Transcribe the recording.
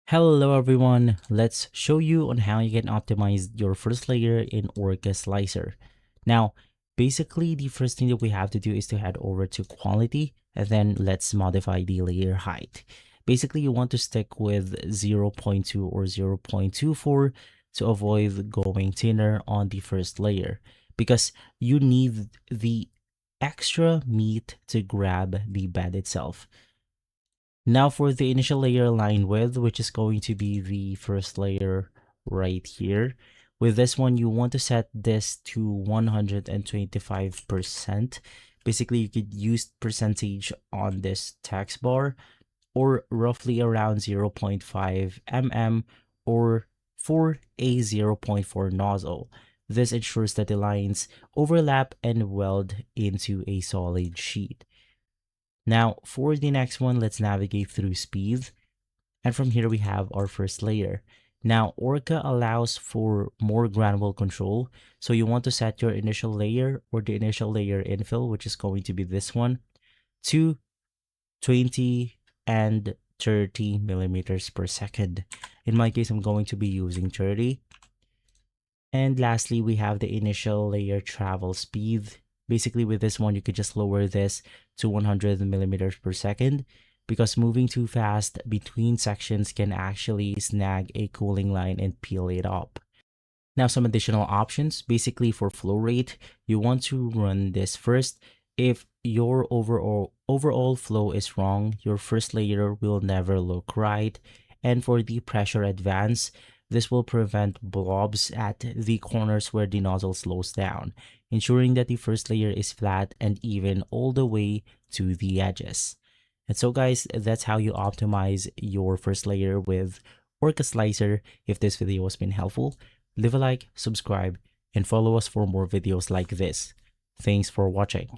Hello everyone, let's show you on how you can optimize your first layer in Orca Slicer. Now, basically the first thing that we have to do is to head over to quality and then let's modify the layer height. Basically, you want to stick with 0.2 or 0.24 to avoid going thinner on the first layer because you need the extra meat to grab the bed itself. Now for the initial layer line width, which is going to be the first layer right here. With this one, you want to set this to 125%. Basically, you could use percentage on this text bar or roughly around 0.5 mm or for a zero point 0.4 nozzle. This ensures that the lines overlap and weld into a solid sheet. Now, for the next one, let's navigate through speed. And from here, we have our first layer. Now, Orca allows for more granular control. So you want to set your initial layer or the initial layer infill, which is going to be this one, to 20 and 30 millimeters per second. In my case, I'm going to be using 30. And lastly, we have the initial layer travel speed. Basically, with this one, you could just lower this to 100 millimeters per second because moving too fast between sections can actually snag a cooling line and peel it up. Now, some additional options. Basically, for flow rate, you want to run this first. If your overall flow is wrong, your first layer will never look right. And for the pressure advance, this will prevent blobs at the corners where the nozzle slows down, ensuring that the first layer is flat and even all the way to the edges. And so guys, that's how you optimize your first layer with Orca Slicer. If this video has been helpful, leave a like, subscribe, and follow us for more videos like this. Thanks for watching.